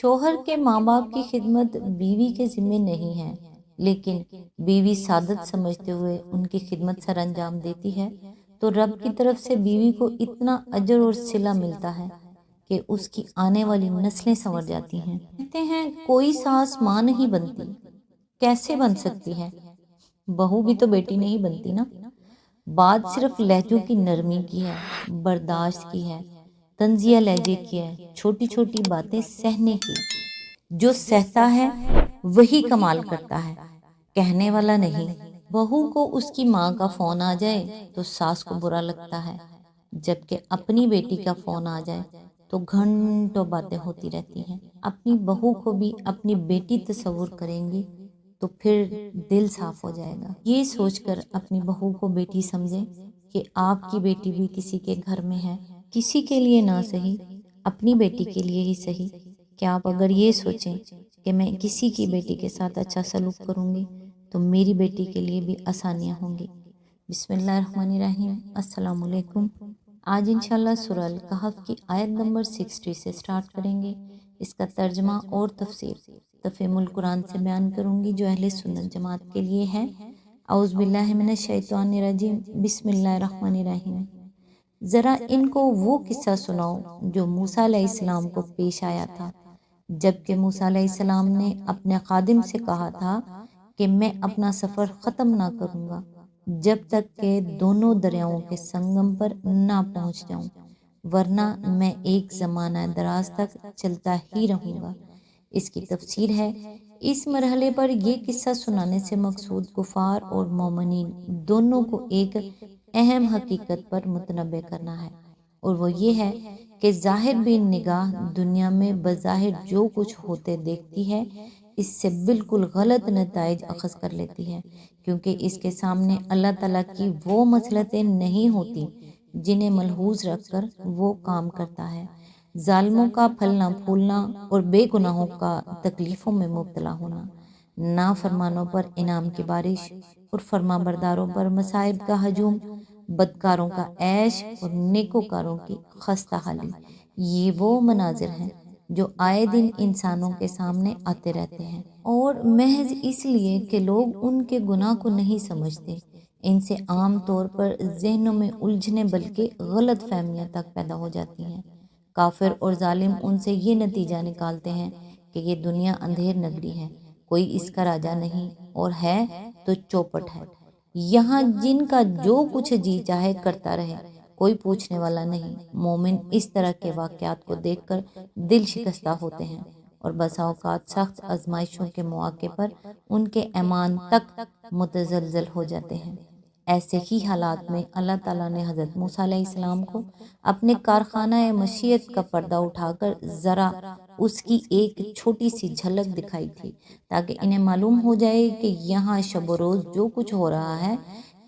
شوہر کے ماں باپ کی خدمت بیوی کے ذمے نہیں ہے، لیکن بیوی سعادت سمجھتے ہوئے ان کی خدمت سر انجام دیتی ہے تو رب کی طرف سے بیوی کو اتنا اجر اور صلہ ملتا ہے کہ اس کی آنے والی نسلیں سنور جاتی ہیں۔ کہتے ہیں کوئی ساس ماں نہیں بنتی، کیسے بن سکتی ہے؟ بہو بھی تو بیٹی نہیں بنتی نا۔ بات صرف لہجوں کی نرمی کی ہے، برداشت کی ہے، طنزیہ لہجے کی ہے، چھوٹی چھوٹی باتیں سہنے کی۔ جو سہتا ہے وہی کمال کرتا ہے، کہنے والا نہیں۔ بہو کو اس کی ماں کا فون آ جائے تو ساس کو برا لگتا ہے، جبکہ اپنی بیٹی کا فون آ جائے تو گھنٹوں باتیں ہوتی رہتی ہیں۔ اپنی بہو کو بھی اپنی بیٹی تصور کریں گی تو پھر دل صاف ہو جائے گا۔ یہ سوچ کر اپنی بہو کو بیٹی سمجھیں کہ آپ کی بیٹی بھی کسی کے گھر میں ہے، کسی کے لیے نہ سہی، اپنی بیٹی کے لیے ہی سہی۔ کہ آپ اگر یہ سوچیں کہ میں کسی کی بیٹی کے ساتھ اچھا سلوک کروں گی تو میری بیٹی کے لیے بھی آسانیاں ہوں گی۔ بسم اللہ الرحمن الرحیم۔ السلام علیکم۔ آج انشاءاللہ سورہ الکہف کی آیت نمبر 60 سے سٹارٹ کریں گے۔ اس کا ترجمہ اور تفسیر تفہیم القرآن سے بیان کروں گی جو اہل سنت جماعت کے لیے ہے۔ اعوذ باللہ من الشیطان الرجیم، بسم اللہ الرحمن الرحیم۔ ذرا ان کو وہ قصہ سناؤ جو موسیٰ علیہ السلام کو پیش آیا تھا، جبکہ موسیٰ علیہ السلام نے اپنے خادم سے کہا تھا کہ میں اپنا سفر ختم نہ کروں گا جب تک کہ دونوں دریاؤں کے سنگم پر نہ پہنچ جاؤں، ورنہ میں ایک زمانہ دراز تک چلتا ہی رہوں گا۔ اس کی تفسیر ہے، اس مرحلے پر یہ قصہ سنانے سے مقصود کفار اور مومنین دونوں کو ایک اہم حقیقت پر متنبہ کرنا ہے، اور وہ یہ ہے کہ ظاہر بین نگاہ دنیا میں بظاہر جو کچھ ہوتے دیکھتی ہے اس سے بالکل غلط نتائج اخذ کر لیتی ہے، کیونکہ اس کے سامنے اللہ تعالیٰ کی وہ مصلحتیں نہیں ہوتی جنہیں ملحوظ رکھ کر وہ کام کرتا ہے۔ ظالموں کا پھلنا پھولنا اور بے گناہوں کا تکلیفوں میں مبتلا ہونا، نافرمانوں پر انعام کی بارش اور فرما برداروں پر مصائب کا ہجوم، بدکاروں کا عیش اور نیکوکاروں کی خستہ حالی، یہ وہ مناظر ہیں جو آئے دن انسانوں کے سامنے آتے رہتے ہیں، اور محض اس لیے کہ لوگ ان کے گناہ کو نہیں سمجھتے، ان سے عام طور پر ذہنوں میں الجھنے بلکہ غلط فہمیاں تک پیدا ہو جاتی ہیں۔ کافر اور ظالم ان سے یہ نتیجہ نکالتے ہیں کہ یہ دنیا اندھیر نگری ہے، کوئی اس کا راجا نہیں، اور ہے تو چوپٹ ہے، یہاں جن کا جو کچھ جی چاہے کرتا رہے، کوئی پوچھنے والا نہیں۔ مومن اس طرح کے واقعات کو دیکھ کر دل شکستہ ہوتے ہیں اور بسا اوقات سخت آزمائشوں کے مواقع پر ان کے ایمان تک متزلزل ہو جاتے ہیں۔ ایسے ہی حالات میں اللہ تعالیٰ نے حضرت موسیٰ علیہ السلام کو اپنے کارخانہ مشیت کا پردہ اٹھا کر ذرا اس کی ایک چھوٹی سی جھلک دکھائی تھی، تاکہ انہیں معلوم ہو جائے کہ یہاں شب و روز جو کچھ ہو رہا ہے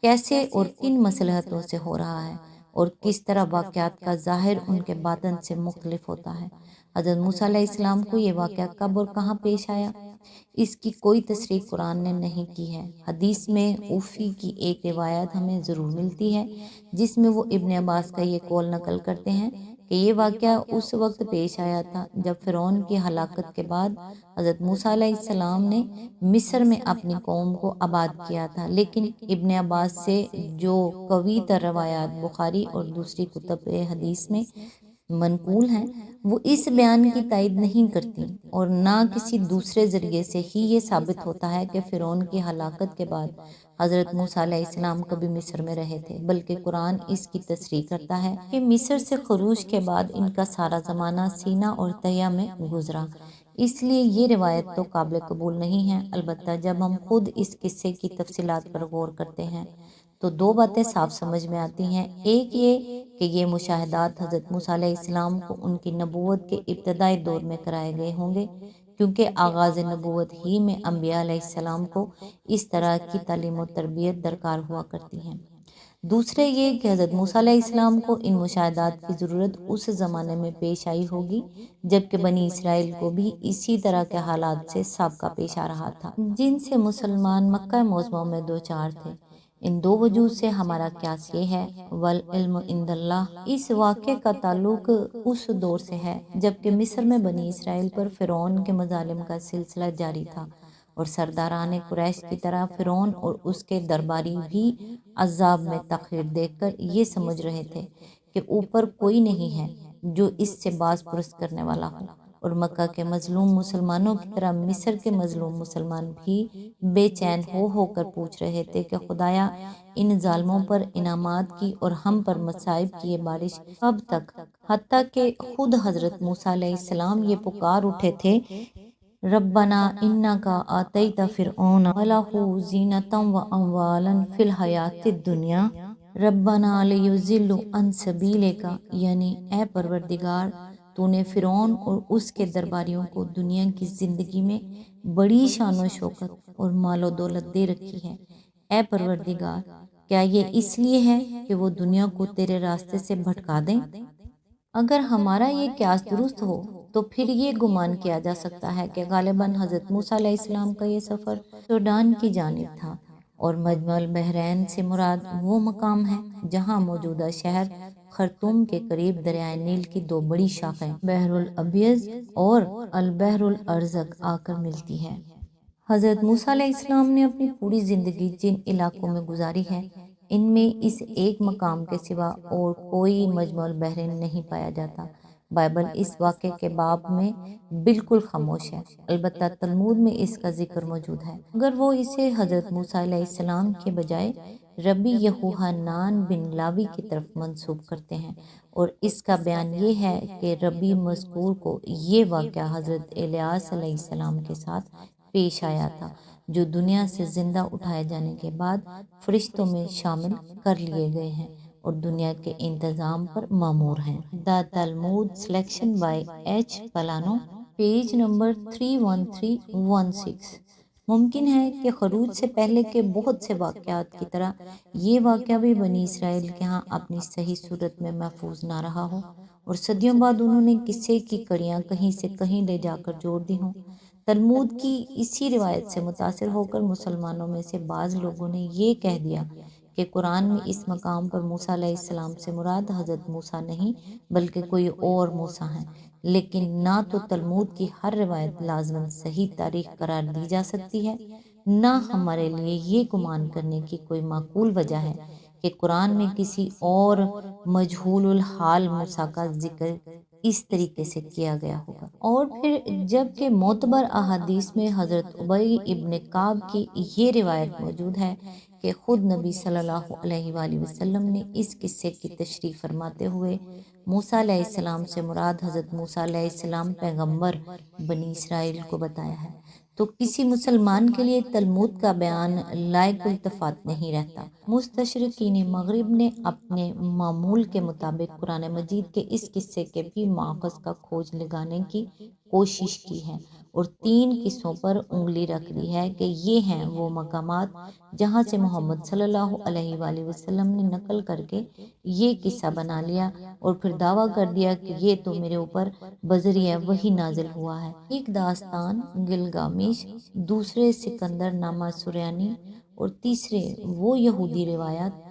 کیسے اور کن مصلحتوں سے ہو رہا ہے، اور کس طرح واقعات کا ظاہر ان کے باطن سے مختلف ہوتا ہے۔ حضرت موسیٰ علیہ السلام کو یہ واقعہ کب اور کہاں پیش آیا، اس کی کوئی تصریح قرآن نے نہیں کی ہے۔ حدیث میں اوفی کی ایک روایت ہمیں ضرور ملتی ہے جس میں وہ ابن عباس کا یہ قول نقل کرتے ہیں کہ یہ واقعہ اس وقت پیش آیا تھا جب فرعون کی ہلاکت کے بعد حضرت موسیٰ علیہ السلام نے مصر میں اپنی قوم کو آباد کیا تھا، لیکن ابن عباس سے جو قوی تر روایات بخاری اور دوسری کتب حدیث میں منقول ہیں وہ اس بیان کی تائید نہیں کرتی، اور نہ کسی دوسرے ذریعے سے ہی یہ ثابت ہوتا ہے کہ فرعون کی ہلاکت کے بعد حضرت موسیٰ علیہ السلام کبھی مصر میں رہے تھے، بلکہ قرآن اس کی تصریح کرتا ہے کہ مصر سے خروج کے بعد ان کا سارا زمانہ سینا اور تہیا میں گزرا۔ اس لیے یہ روایت تو قابل قبول نہیں ہے۔ البتہ جب ہم خود اس قصے کی تفصیلات پر غور کرتے ہیں تو دو باتیں صاف سمجھ میں آتی ہیں۔ ایک یہ کہ یہ مشاہدات حضرت موسیٰ علیہ السلام کو ان کی نبوت کے ابتدائی دور میں کرائے گئے ہوں گے، کیونکہ آغاز نبوت ہی میں انبیاء علیہ السلام کو اس طرح کی تعلیم و تربیت درکار ہوا کرتی ہیں۔ دوسرے یہ کہ حضرت موسیٰ علیہ السلام کو ان مشاہدات کی ضرورت اس زمانے میں پیش آئی ہوگی جبکہ بنی اسرائیل کو بھی اسی طرح کے حالات سے سابقہ پیش آ رہا تھا جن سے مسلمان مکہ معظمہ میں دوچار تھے۔ ان دو وجوہ سے ہمارا قیاس یہ ہے، والعلم عند اللہ۔ اس واقعے کا تعلق اس دور سے ہے جبکہ مصر میں بنی اسرائیل پر فرعون کے مظالم کا سلسلہ جاری تھا، اور سرداران قریش کی طرح فرعون اور اس کے درباری بھی عذاب میں تاخیر دیکھ کر یہ سمجھ رہے تھے کہ اوپر کوئی نہیں ہے جو اس سے باز پرس کرنے والا ہو، اور مکہ کے مظلوم مسلمانوں کی طرح مصر کے مظلوم مسلمان بھی بے چین ہو کر پوچھ رہے تھے کہ خدایا، ان ظالموں پر انعامات کی اور ہم پر مصائب کی یہ بارش کب تک؟ حتیٰ کہ خود حضرت موسیٰ علیہ السلام یہ پکار اٹھے تھے، ربنا انکا آتیت فرعون وَلَهُ زِینَةً وَأَمْوَالًا فِی الْحَیَاةِ الدُّنْیَا ربنا لِیُضِلُّوا عَن سَبِیلِکَ، یعنی اے پروردگار، تو نے فرعون اور اس کے درباریوں کو دنیا کی زندگی میں بڑی شان و شوکت اور مال و دولت دے رکھی ہے۔ اے پروردگار، کیا یہ اس لیے ہے کہ وہ دنیا کو تیرے راستے سے بھٹکا دیں؟ اگر ہمارا یہ قیاس درست ہو تو پھر یہ گمان کیا جا سکتا ہے کہ غالباً حضرت موسیٰ علیہ السلام کا یہ سفر سوڈان کی جانب تھا، اور مجمع البحرین سے مراد وہ مقام ہے جہاں موجودہ شہر خرطوم کے قریب دریائے نیل کی دو بڑی شاخیں بحر الابیض اور البحر الازرق آ کر ملتی ہے۔ حضرت موسیٰ علیہ السلام نے اپنی پوری زندگی جن علاقوں میں گزاری ہے، ان میں اس ایک مقام کے سوا اور کوئی مجمع البحرین نہیں پایا جاتا۔ بائبل اس واقعے کے باب میں بالکل خاموش ہے، البتہ تلمود میں اس کا ذکر موجود ہے، مگر وہ اسے حضرت موسیٰ علیہ السلام کے بجائے ربی یہوحنان بن لاوی کی طرف منسوب کرتے ہیں، اور اس کا بیان یہ ہے کہ ربی مذکور کو یہ واقعہ حضرت الیاس علیہ السلام کے ساتھ پیش آیا تھا، جو دنیا سے زندہ اٹھائے جانے کے بعد فرشتوں میں شامل کر لیے گئے ہیں اور دنیا کے انتظام پر مامور ہیں۔ The Talmud selection by H Polano, page number 31316۔ ممکن ہے کہ خروج سے پہلے کے بہت سے واقعات کی طرح یہ واقعہ بھی بنی اسرائیل کے ہاں اپنی صحیح صورت میں محفوظ نہ رہا ہو، اور صدیوں بعد انہوں نے قصے کی کڑیاں کہیں سے کہیں لے جا کر جوڑ دی ہوں۔ تلمود کی اسی روایت سے متاثر ہو کر مسلمانوں میں سے بعض لوگوں نے یہ کہہ دیا کہ قرآن میں اس مقام پر موسیٰ علیہ السلام سے مراد حضرت موسیٰ نہیں بلکہ کوئی اور موسیٰ ہیں، لیکن نہ تو تلمود کی ہر روایت لازماً صحیح تاریخ قرار دی جا سکتی ہے، نہ ہمارے لیے یہ گمان کرنے کی کوئی معقول وجہ ہے کہ قرآن میں کسی اور مجہول الحال موسیٰ کا ذکر اس طریقے سے کیا گیا ہوگا۔ اور پھر جبکہ معتبر احادیث میں حضرت ابی ابن کعب کی یہ روایت موجود ہے کہ خود نبی صلی اللہ علیہ وآلہ وسلم نے اس قصے کی تشریح فرماتے ہوئے موسیٰ علیہ السلام سے مراد حضرت موسیٰ علیہ السلام پیغمبر بنی اسرائیل کو بتایا ہے، تو کسی مسلمان کے لیے تلمود کا بیان لائق التفات نہیں رہتا۔ مستشرقین مغرب نے اپنے معمول کے مطابق قرآن مجید کے اس قصے کے بھی ماخذ کا کھوج لگانے کی کوشش کی ہے، اور تین قصوں پر انگلی رکھ دی ہے کہ یہ ہیں وہ مقامات جہاں سے محمد صلی اللہ علیہ وآلہ وسلم نے نقل کر کے یہ قصہ بنا لیا اور پھر دعویٰ کر دیا کہ یہ تو میرے اوپر بذریعہ وحی نازل ہوا ہے۔ ایک داستان گلگامش، دوسرے سکندر نامہ سریانی، اور تیسرے وہ یہودی روایات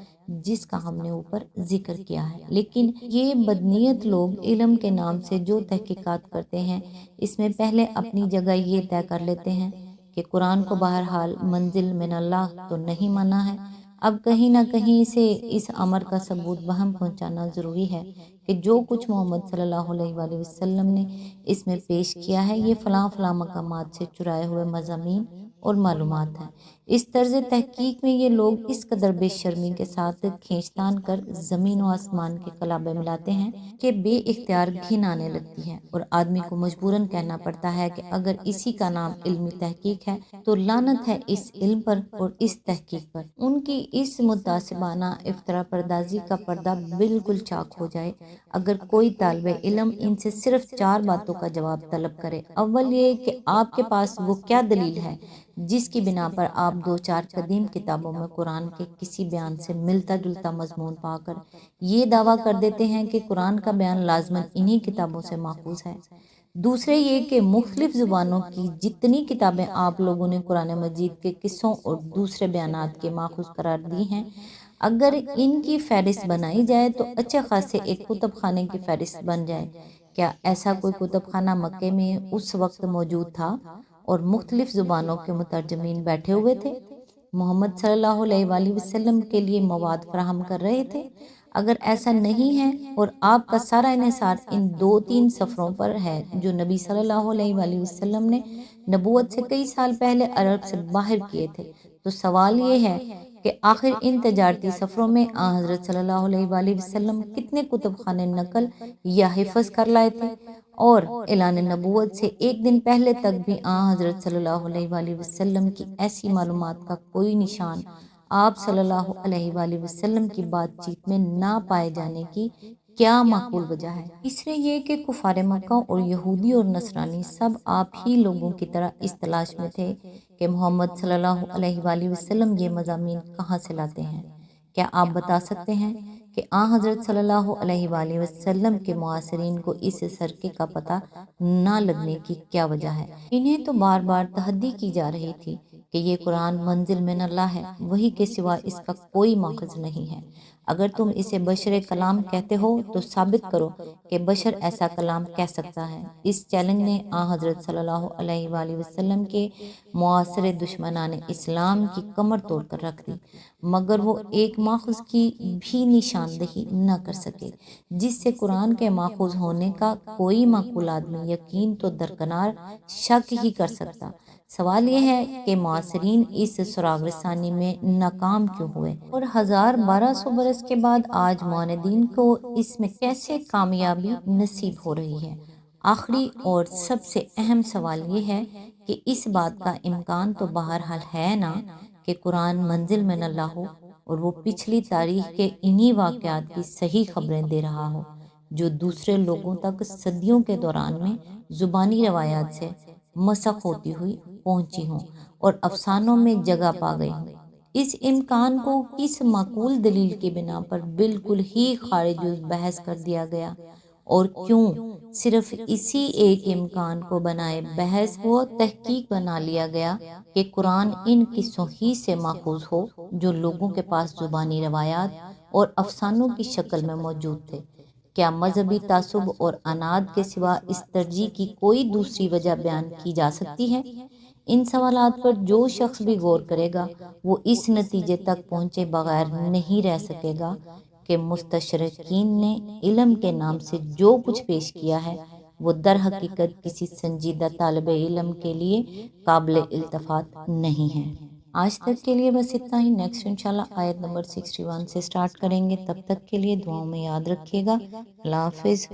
جس کا ہم نے اوپر ذکر کیا ہے۔ لیکن یہ بدنیت لوگ علم کے نام سے جو تحقیقات کرتے ہیں، اس میں پہلے اپنی جگہ یہ طے کر لیتے ہیں کہ قرآن کو بہرحال منزل من اللہ تو نہیں مانا ہے۔ اب کہیں نہ کہیں سے اس امر کا ثبوت وہم پہنچانا ضروری ہے کہ جو کچھ محمد صلی اللہ علیہ وآلہ وسلم نے اس میں پیش کیا ہے یہ فلاں فلاں مقامات سے چرائے ہوئے مضامین اور معلومات ہیں۔ اس طرز تحقیق میں یہ لوگ اس قدر بے شرمی کے ساتھ کھینچتان کر زمین و آسمان کے کلابے ملاتے ہیں کہ بے اختیار گھن آنے لگتی ہے، اور آدمی کو مجبوراً کہنا پڑتا ہے کہ اگر اسی کا نام علمی تحقیق ہے تو لعنت ہے اس علم پر اور اس تحقیق پر۔ ان کی اس متعصبانہ افترا پردازی کا پردہ بالکل چاک ہو جائے اگر کوئی طالب علم ان سے صرف چار باتوں کا جواب طلب کرے۔ اول یہ کہ آپ کے پاس وہ کیا دلیل ہے جس کی بنا پر آپ دو چار قدیم کتابوں میں قرآن کے کسی بیان سے ملتا جلتا مضمون پا کر یہ دعویٰ کر دیتے ہیں کہ قرآن کا بیان لازماً انہی کتابوں سے ماخوذ ہے۔ دوسرے یہ کہ مختلف زبانوں کی جتنی کتابیں آپ لوگوں نے قرآن مجید کے قصوں اور دوسرے بیانات کے ماخوذ قرار دی ہیں، اگر ان کی فہرست بنائی جائے تو اچھے خاصے ایک کتب خانے کی فہرست بن جائے۔ کیا ایسا کوئی کتب خانہ مکے میں اس وقت موجود تھا اور مختلف زبانوں کے مترجمین بیٹھے ہوئے تھے، محمد صلی اللہ علیہ وآلہ وسلم کے لیے مواد فراہم کر رہے تھے؟ اگر ایسا نہیں ہے اور آپ کا سارا انحصار ان 2-3 سفروں پر ہے جو نبی صلی اللہ علیہ وآلہ وسلم نے نبوت سے کئی سال پہلے عرب سے باہر کیے تھے، تو سوال یہ ہے کہ آخر ان تجارتی سفروں میں حضرت صلی اللہ علیہ وآلہ وسلم کتنے کتب خانے نقل یا حفظ کر لائے تھے؟ اور اعلان نبوت سے ایک دن پہلے تک بھی حضرت صلی اللہ علیہ وآلہ وسلم کی ایسی معلومات کا کوئی نشان آپ صلی اللہ علیہ وآلہ وسلم کی بات چیت میں نہ پائے جانے کی کیا معقول وجہ ہے؟ تیسرے یہ کہ کفار مکہ اور یہودی اور نصرانی سب آپ ہی لوگوں کی طرح اس تلاش میں تھے کہ محمد صلی اللہ علیہ وآلہ وسلم یہ مضامین کہاں سے لاتے ہیں۔ کیا آپ بتا سکتے ہیں کہ حضرت صلی اللہ علیہ وآلہ وسلم کے معاصرین کو اس سرقے کا پتہ نہ لگنے کی کیا وجہ ہے؟ انہیں تو بار بار تحدی کی جا رہی تھی کہ یہ قرآن منزل من اللہ ہے، وہی کے سوا اس کا کوئی ماخذ نہیں ہے۔ اگر تم اسے بشر کلام کہتے ہو تو ثابت کرو کہ بشر ایسا کلام کہہ سکتا ہے۔ اس چیلنج نے حضرت صلی اللہ علیہ وآلہ وسلم کے معاصر دشمنان اسلام کی کمر توڑ کر رکھ دی، مگر وہ ایک ماخذ کی بھی نشاندہی نہ کر سکے جس سے قرآن کے ماخوذ ہونے کا کوئی معقول آدمی یقین تو درکنار شک ہی کر سکتا۔ سوال یہ ہے کہ معاصرین اس سراغ رسانی میں ناکام کیوں ہوئے اور 1200 برس کے بعد آج معاندین کو اس میں کیسے کامیابی نصیب ہو رہی ہے؟ آخری اور سب سے اہم سوال یہ ہے کہ اس بات کا امکان تو بہرحال ہے نا کہ قرآن منزل من اللہ ہو اور وہ پچھلی تاریخ کے انہی واقعات کی صحیح خبریں دے رہا ہو جو دوسرے لوگوں تک صدیوں کے دوران میں زبانی روایات سے مسخ ہوتی ہوئی پہنچی ہوں اور افسانوں میں جگہ پا گئی ہوں۔ اس امکان کو کس معقول دلیل کی بنا پر بالکل ہی خارج بحث کر دیا گیا اور کیوں صرف اسی ایک امکان کو بنائے بحث و تحقیق بنا لیا گیا کہ قرآن ان قصوں ہی سے ماخوذ ہو جو لوگوں کے پاس زبانی روایات اور افسانوں کی شکل میں موجود تھے؟ کیا مذہبی تعصب اور عناد کے سوا اس ترجیح کی کوئی دوسری وجہ بیان کی جا سکتی ہے؟ ان سوالات پر جو شخص بھی غور کرے گا وہ اس نتیجے تک پہنچے بغیر نہیں رہ سکے گا کہ مستشرقین نے علم کے نام سے جو کچھ پیش کیا ہے وہ در حقیقت کسی سنجیدہ طالب علم کے لیے قابل التفات نہیں ہے۔ آج تک کے لیے بس اتنا ہی۔ نیکسٹ انشاءاللہ آیت نمبر 61 سے سٹارٹ کریں گے، تب تک کے لیے دعاؤں میں یاد رکھیے گا۔ اللہ حافظ۔